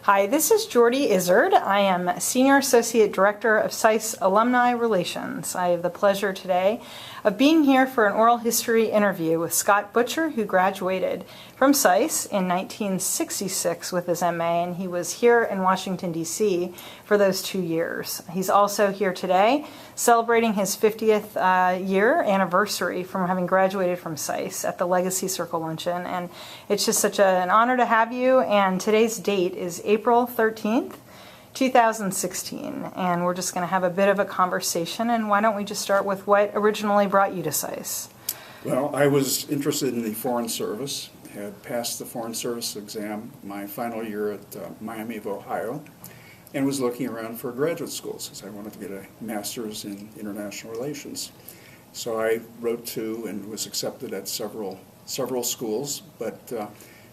Hi, this is Jordy Izzard. I am Senior Associate Director of SAIS Alumni Relations. I have the pleasure today of being here for an oral history interview with Scott Butcher, who graduated from SAIS in 1966 with his MA, and he was here in Washington, D.C. for those 2 years. He's also here today celebrating his 50th year anniversary from having graduated from SAIS at the Legacy Circle Luncheon, and it's just such an honor to have you. And today's date is April 13th, 2016, and we're just going to have a bit of a conversation. And why don't we just start with what originally brought you to SAIS? Well, I was interested in the Foreign Service, had passed the Foreign Service exam my final year at Miami of Ohio, and was looking around for graduate schools because I wanted to get a master's in international relations. So I wrote to and was accepted at several schools, but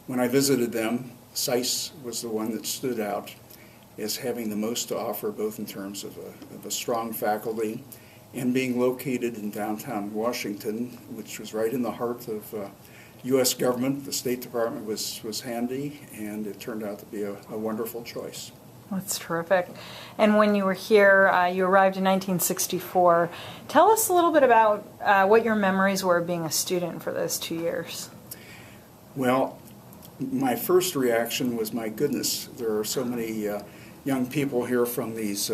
when I visited them, SAIS was the one that stood out as having the most to offer, both in terms of a strong faculty and being located in downtown Washington, which was right in the heart of U.S. government. The State Department was handy, and it turned out to be a wonderful choice. That's terrific. And when you were here, you arrived in 1964. Tell us a little bit about what your memories were of being a student for those 2 years. Well, my first reaction was, my goodness, there are so many young people here from these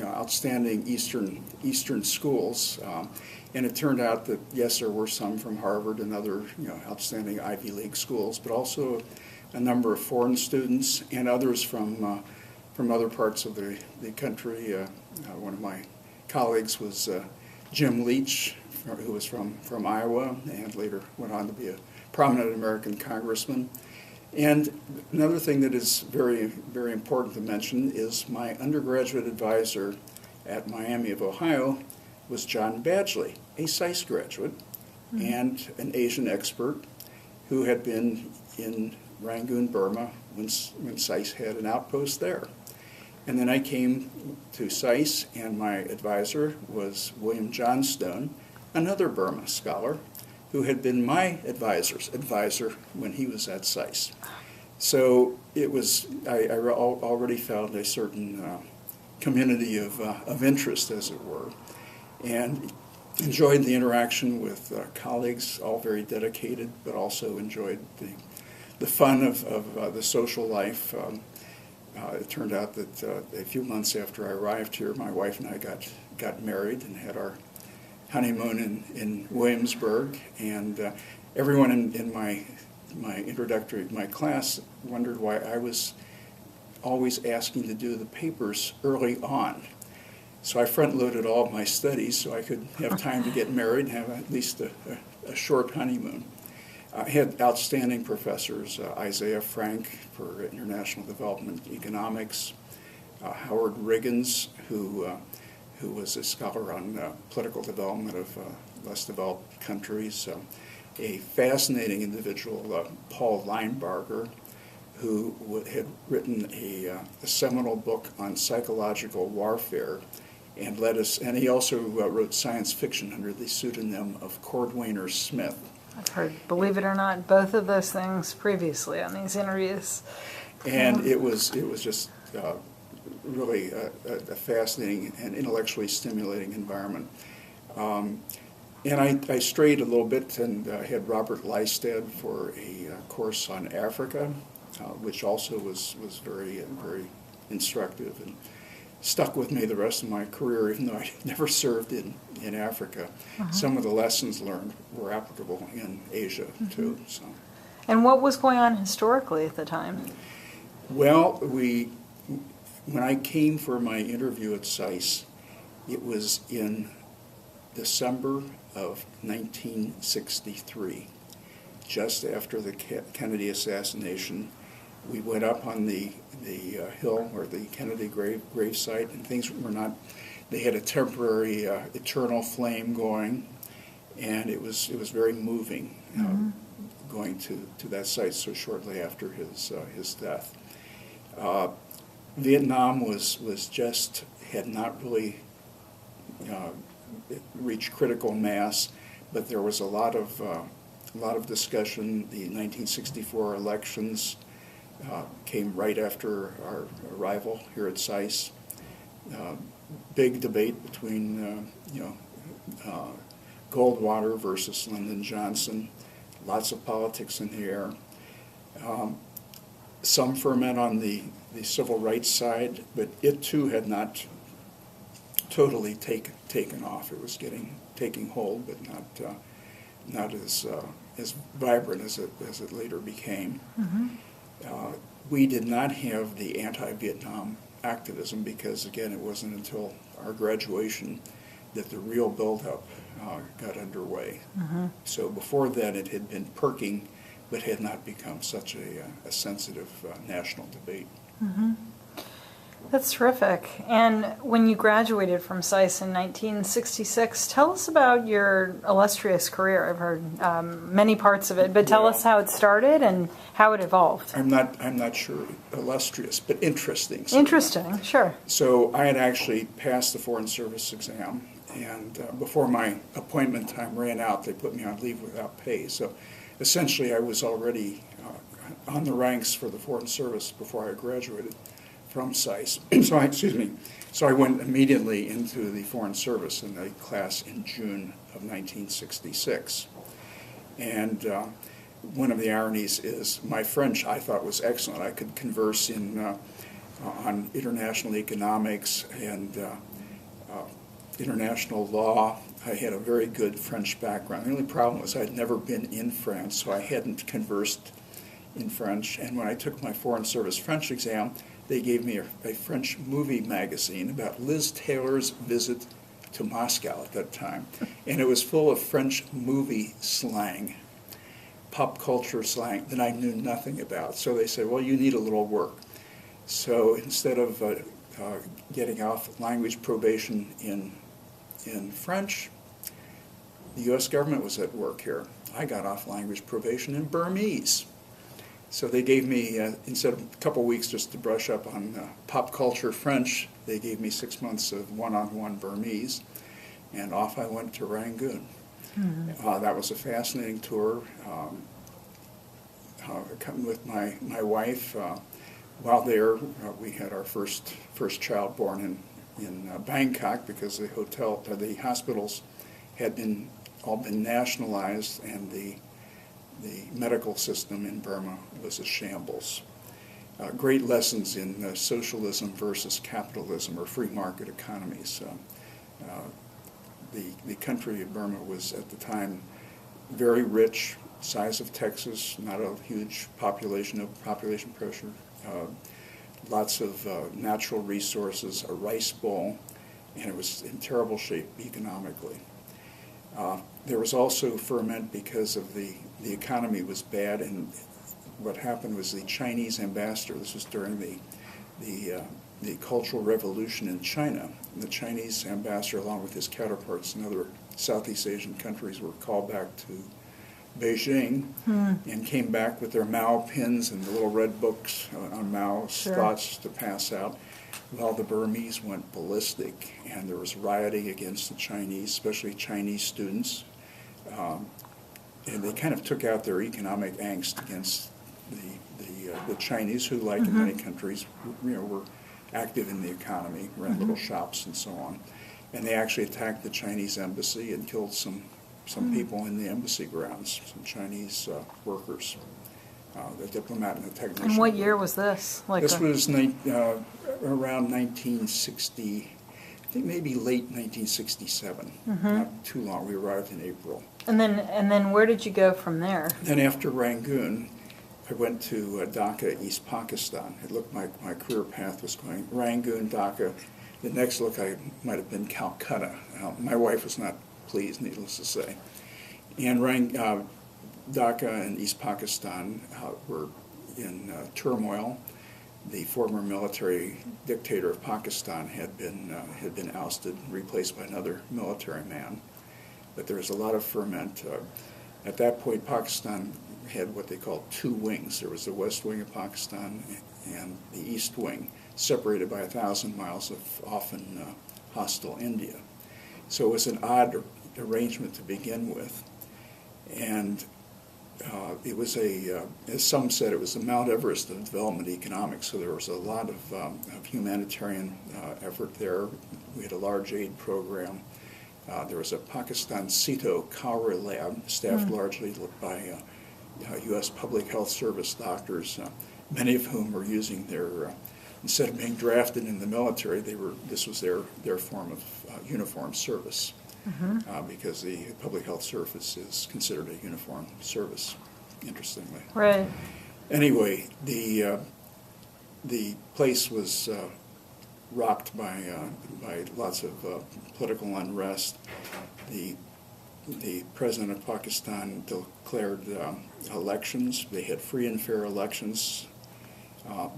outstanding Eastern schools. And it turned out that, yes, there were some from Harvard and other outstanding Ivy League schools, but also a number of foreign students and others from other parts of the country. One of my colleagues was Jim Leach, who was from Iowa and later went on to be a prominent American congressman. And another thing that is very, very important to mention is my undergraduate advisor at Miami of Ohio was John Badgley, a SAIS graduate and an Asian expert who had been in Rangoon, Burma when SAIS had an outpost there. And then I came to SAIS, and my advisor was William Johnstone, another Burma scholar, who had been my advisor's advisor when he was at SAIS. So it was, I already found a certain community of interest, as it were, and enjoyed the interaction with colleagues, all very dedicated, but also enjoyed the fun of the social life. It turned out that a few months after I arrived here, my wife and I got married and had our honeymoon in Williamsburg, and everyone in my class wondered why I was always asking to do the papers early on. So I front-loaded all of my studies so I could have time to get married and have at least a short honeymoon. I had outstanding professors, Isaiah Frank for International Development Economics, Howard Riggins, who was a scholar on political development of less developed countries, a fascinating individual, Paul Linebarger, who had written a seminal book on psychological warfare, and he also wrote science fiction under the pseudonym of Cordwainer Smith. I've heard, believe it or not, both of those things previously on these interviews. And it was just really a fascinating and intellectually stimulating environment. And I strayed a little bit and had Robert Lystad for a course on Africa, which also was very, very instructive and stuck with me the rest of my career, even though I never served in Africa. Some of the lessons learned were applicable in Asia, too. So. And what was going on historically at the time? Well, when I came for my interview at SAIS, it was in December of 1963, just after the Kennedy assassination. We went up on the hill or the Kennedy grave site, and things were not. They had a temporary eternal flame going, and it was very moving going to that site so shortly after his death. Vietnam had not really reached critical mass, but there was a lot of discussion. The 1964 elections came right after our arrival here at SAIS. Big debate between, Goldwater versus Lyndon Johnson. Lots of politics in the air. Some ferment on the civil rights side, but it too had not totally taken off. It was taking hold, but not as vibrant as it later became. Mm-hmm. We did not have the anti-Vietnam activism because, again, it wasn't until our graduation that the real buildup got underway. Mm-hmm. So before that, it had been perking, but had not become such a sensitive national debate. Mm-hmm. That's terrific. And when you graduated from SAIS in 1966, tell us about your illustrious career. I've heard many parts of it, but tell us how it started and how it evolved. I'm not sure illustrious, but interesting. Interesting, sure. So I had actually passed the Foreign Service exam, and before my appointment time ran out, they put me on leave without pay. So essentially, I was already on the ranks for the Foreign Service before I graduated from SAIS. So I went immediately into the Foreign Service in a class in June of 1966. And one of the ironies is my French I thought was excellent. I could converse on international economics and international law. I had a very good French background. The only problem was I'd never been in France, so I hadn't conversed in French. And when I took my Foreign Service French exam, they gave me a French movie magazine about Liz Taylor's visit to Moscow at that time. And it was full of French movie slang, pop culture slang that I knew nothing about. So they said, well, you need a little work. So instead of getting off language probation in French, the U.S. government was at work here. I got off language probation in Burmese. So they gave me, instead of a couple weeks just to brush up on pop culture French, they gave me 6 months of one-on-one Burmese, and off I went to Rangoon. Mm-hmm. That was a fascinating tour. Coming with my wife. While there, we had our first child born in Bangkok because the hospitals had all been nationalized, and the medical system in Burma was a shambles. Great lessons in socialism versus capitalism or free market economies. The country of Burma was at the time very rich, size of Texas, not a huge population, no population pressure, lots of natural resources, a rice bowl, and it was in terrible shape economically. There was also ferment because of the economy was bad, and what happened was the Chinese ambassador, this was during the Cultural Revolution in China, and the Chinese ambassador, along with his counterparts in other Southeast Asian countries, were called back to Beijing and came back with their Mao pins and the little red books on Mao's thoughts to pass out. Well, the Burmese went ballistic, and there was rioting against the Chinese, especially Chinese students. And they kind of took out their economic angst against the Chinese, who, like in many countries, were active in the economy, ran little shops and so on. And they actually attacked the Chinese embassy and killed some people in the embassy grounds, some Chinese workers, the diplomat and the technician. And what year was this? This was around 1960, I think maybe late 1967, not too long. We arrived in April. And then where did you go from there? Then after Rangoon, I went to Dhaka, East Pakistan. It looked like my career path was going Rangoon, Dhaka. The next look I might have been Calcutta. My wife was not pleased, needless to say. And Dhaka and East Pakistan were in turmoil. The former military dictator of Pakistan had been ousted, replaced by another military man. But there was a lot of ferment. At that point, Pakistan had what they called two wings. There was the west wing of Pakistan and the east wing, separated by 1,000 miles of often hostile India. So it was an odd arrangement to begin with. And it was as some said, it was the Mount Everest of development economics. So there was a lot of humanitarian effort there. We had a large aid program. There was a Pakistan CETO cholera lab, staffed largely by U.S. Public Health Service doctors, many of whom were using their, instead of being drafted in the military, this was their form of uniform service. Because the public health service is considered a uniform service, interestingly. Right. Anyway, the place was rocked by lots of political unrest. The president of Pakistan declared elections. They had free and fair elections.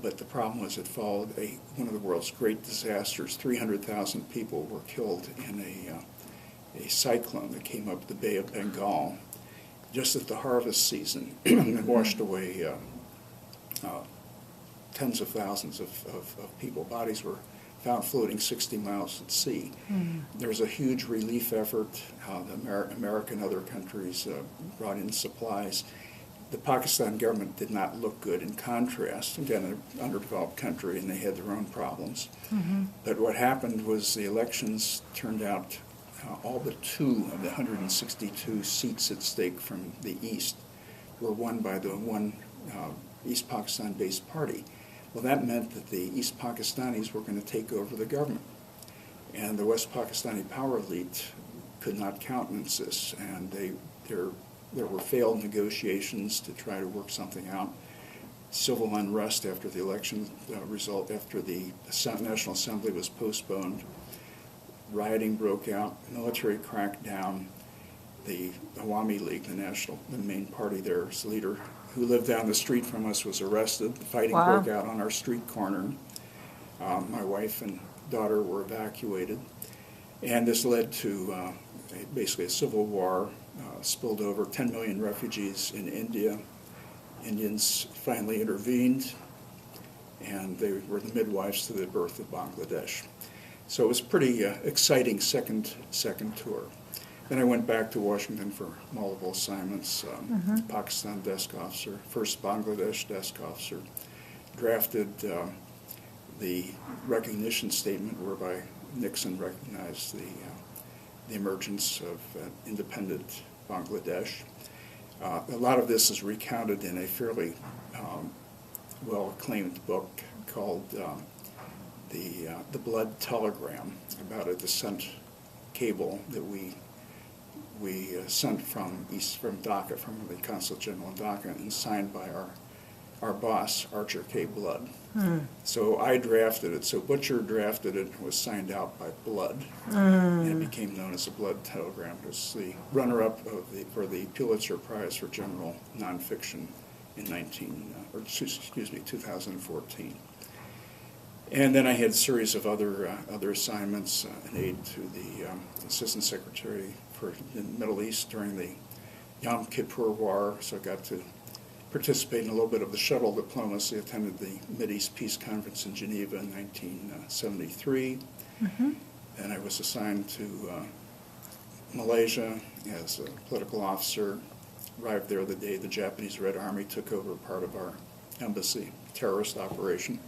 But the problem was it followed one of the world's great disasters. 300,000 people were killed in a cyclone that came up the Bay of Bengal just at the harvest season and washed away tens of thousands of people. Bodies were found floating 60 miles at sea. There was a huge relief effort. America and other countries brought in supplies. The Pakistan government did not look good. In contrast, again, an underdeveloped country, and they had their own problems. But what happened was the elections turned out all but 2 of the 162 seats at stake from the East were won by the one East Pakistan-based party. Well, that meant that the East Pakistanis were going to take over the government. And the West Pakistani power elite could not countenance this, and there were failed negotiations to try to work something out. Civil unrest after the election result, after the National Assembly was postponed. Rioting broke out, military crackdown. The Awami League, the main party there's leader, who lived down the street from us, was arrested. The fighting broke out on our street corner. My wife and daughter were evacuated. And this led to basically a civil war, spilled over 10 million refugees in India. Indians finally intervened, and they were the midwives to the birth of Bangladesh. So it was a pretty exciting second tour. Then I went back to Washington for multiple assignments, Pakistan desk officer, first Bangladesh desk officer, drafted the recognition statement whereby Nixon recognized the emergence of independent Bangladesh. A lot of this is recounted in a fairly well-acclaimed book called The Blood Telegram, about a descent cable that we sent from Dhaka, from the Consulate General in Dhaka, and signed by our boss, Archer K. Blood. So I drafted it. So Butcher drafted it and was signed out by Blood, and it became known as the Blood Telegram. It was the runner-up for the Pulitzer Prize for General Nonfiction in 2014. And then I had a series of other assignments, an aide to the Assistant Secretary for the Middle East during the Yom Kippur War, so I got to participate in a little bit of the shuttle diplomacy, attended the Mideast Peace Conference in Geneva in 1973. And I was assigned to Malaysia as a political officer, arrived there the day the Japanese Red Army took over part of our embassy, terrorist operation.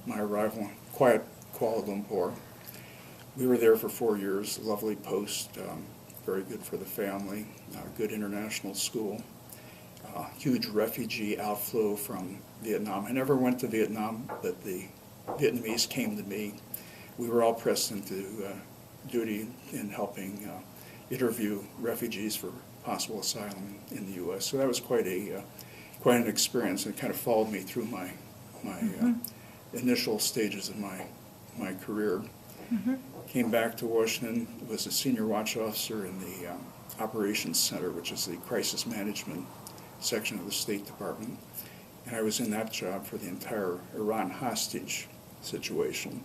My arrival in quiet Kuala Lumpur. We were there for 4 years, lovely post, very good for the family, good international school. Huge refugee outflow from Vietnam. I never went to Vietnam, but the Vietnamese came to me. We were all pressed into duty in helping interview refugees for possible asylum in the U.S. So that was quite an experience, and it kind of followed me through my initial stages of my career. Came back to Washington, was a senior watch officer in the Operations Center, which is the crisis management section of the State Department. And I was in that job for the entire Iran hostage situation.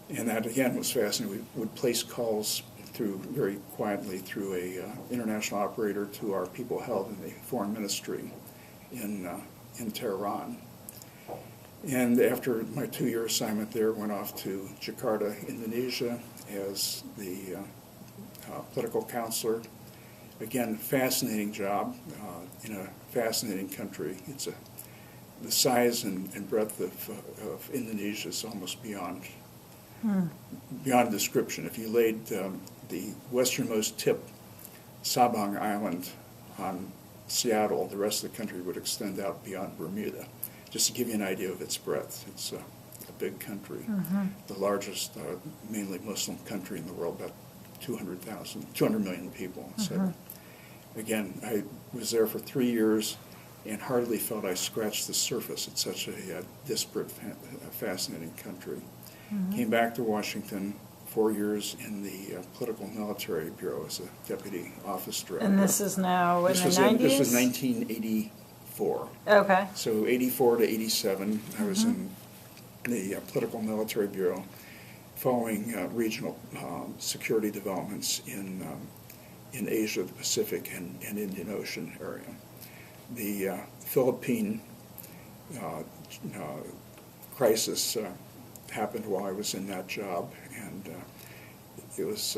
And that, again, was fascinating. We would place calls very quietly through a international operator to our people held in the foreign ministry in Tehran. And after my 2-year assignment there, went off to Jakarta, Indonesia, as the political counselor. again, fascinating job in a fascinating country. The size and breadth of Indonesia is almost beyond description. If you laid the westernmost tip, Sabang Island, on Seattle, the rest of the country would extend out beyond Bermuda. Just to give you an idea of its breadth, it's a big country, the largest, mainly Muslim country in the world, about 200 million people. So, again, I was there for 3 years and hardly felt I scratched the surface. It's such a disparate, fascinating country. Came back to Washington, 4 years in the Political Military Bureau as a deputy office director. And this is now in the 90s? This was 1984. Okay. So 84 to 87, I was in the Political Military Bureau following regional security developments in Asia, the Pacific, and Indian Ocean area. The Philippine crisis happened while I was in that job, and it was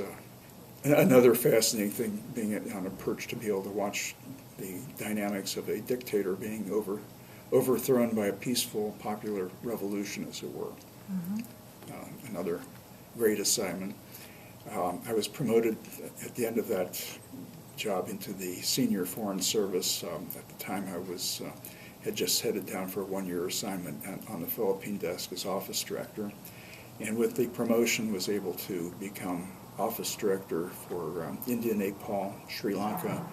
another fascinating thing, being on a perch, to be able to watch the dynamics of a dictator being overthrown by a peaceful, popular revolution, as it were. Another great assignment. I was promoted at the end of that job into the senior foreign service. At the time, I had just headed down for a 1-year assignment on the Philippine desk as office director, and with the promotion was able to become office director for India, Nepal, Sri Lanka,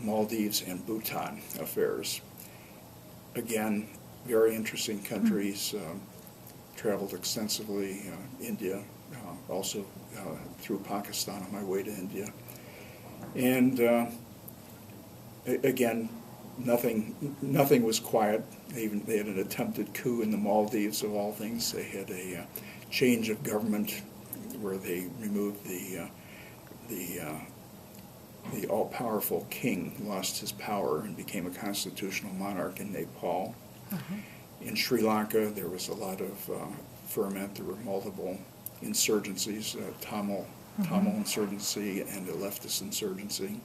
Maldives, and Bhutan affairs. Again, very interesting countries. Traveled extensively, India, also through Pakistan on my way to India. And again, nothing was quiet. They had an attempted coup in the Maldives, of all things. They had a change of government where they removed the all-powerful king, lost his power and became a constitutional monarch in Nepal. In Sri Lanka, there was a lot of ferment. There were multiple insurgencies, Tamil insurgency and a leftist insurgency.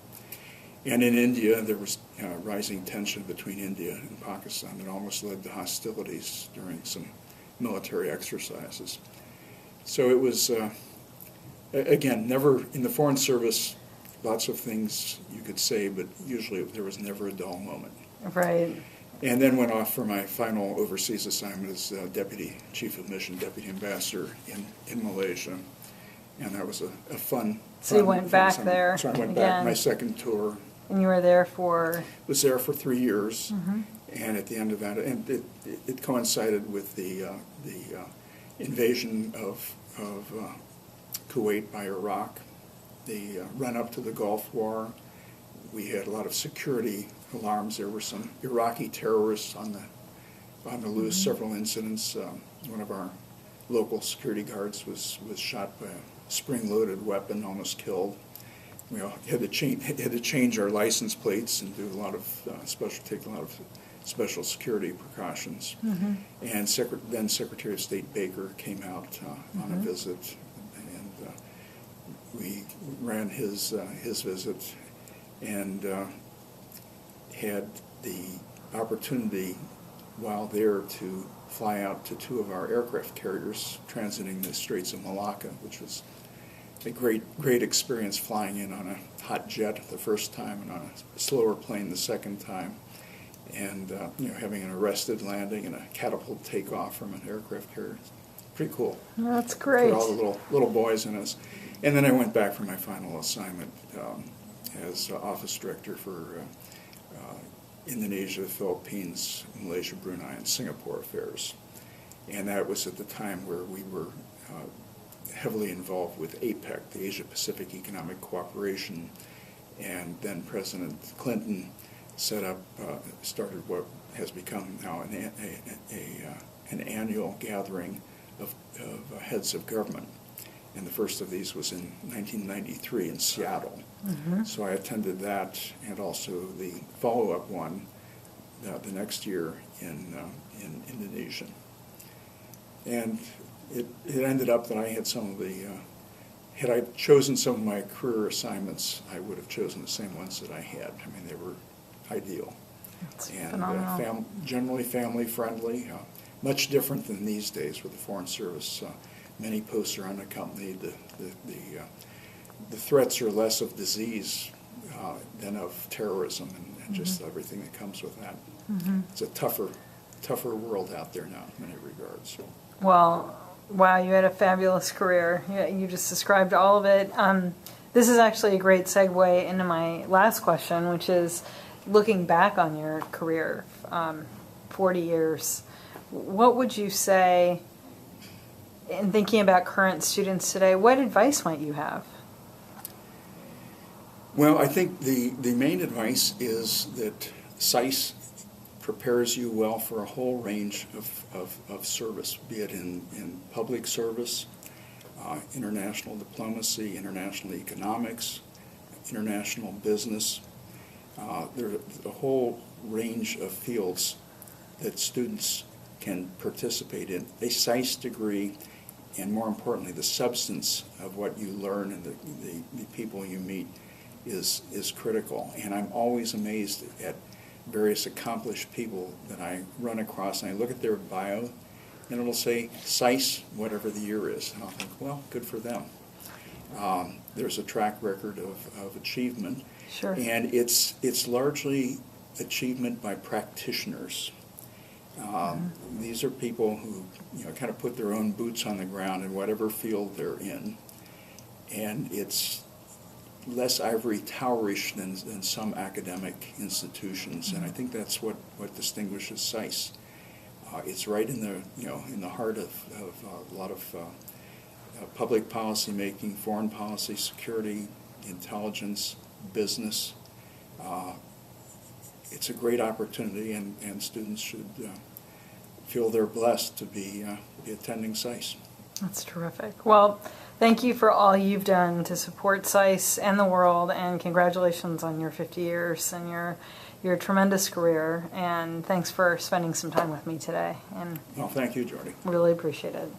And in India, there was rising tension between India and Pakistan that almost led to hostilities during some military exercises. So it was, again, never, in the Foreign Service, lots of things you could say, but usually there was never a dull moment. Right. And then went off for my final overseas assignment as Deputy Chief of Mission, Deputy Ambassador in Malaysia. And that was a fun. So you went back summer. there So I went again. back, my second tour. And you were there for? Was there for 3 years. And at the end of that, and it coincided with the invasion of Kuwait by Iraq, the run-up to the Gulf War. We had a lot of security alarms. There were some Iraqi terrorists on the loose, several incidents. One of our local security guards was shot by a spring-loaded weapon, almost killed. We had to change our license plates and do a lot of special security precautions. And then Secretary of State Baker came out on a visit, and we ran his visit, and had the opportunity while there to fly out to 2 of our aircraft carriers transiting the Straits of Malacca, which was a great experience, flying in on a hot jet the first time and on a slower plane the second time, and having an arrested landing and a catapult takeoff from an aircraft carrier. Pretty cool. That's great. For all the little boys in us. And then I went back for my final assignment as office director for Indonesia, the Philippines, Malaysia, Brunei, and Singapore affairs. And that was at the time where we were heavily involved with APEC, the Asia Pacific Economic Cooperation, and then President Clinton started what has become now an annual gathering of heads of government. And the first of these was in 1993 in Seattle. So I attended that, and also the follow-up one the next year in Indonesia. And it ended up that I had some of the had I chosen some of my career assignments, I would have chosen the same ones that I had. I mean, they were ideal. That's And phenomenal. generally family-friendly, much different than these days with the Foreign Service. Many posts are unaccompanied. The threats are less of disease than of terrorism and just everything that comes with that. It's a tougher world out there now in many regards. Well, wow, you had a fabulous career. You just described all of it. This is actually a great segue into my last question, which is looking back on your career, 40 years, what would you say, in thinking about current students today, what advice might you have? Well, I think the main advice is that SAIS prepares you well for a whole range of service, be it in public service, international diplomacy, international economics, international business. There's a whole range of fields that students can participate in. A SAIS degree, and more importantly, the substance of what you learn and the people you meet is critical. And I'm always amazed at various accomplished people that I run across, and I look at their bio, and it'll say SAIS, whatever the year is. And I'll think, well, good for them. There's a track record of achievement. Sure. And it's largely achievement by practitioners. These are people who kind of put their own boots on the ground in whatever field they're in, and it's less ivory towerish than some academic institutions, and I think that's what distinguishes SAIS. It's right in the heart of a lot of public policy making, foreign policy, security, intelligence, business. It's a great opportunity, and students should feel they're blessed to be attending SAIS. That's terrific. Well, thank you for all you've done to support SAIS and the world, and congratulations on your 50 years and your tremendous career. And thanks for spending some time with me today. And Well, thank you, Jordy. really appreciate it.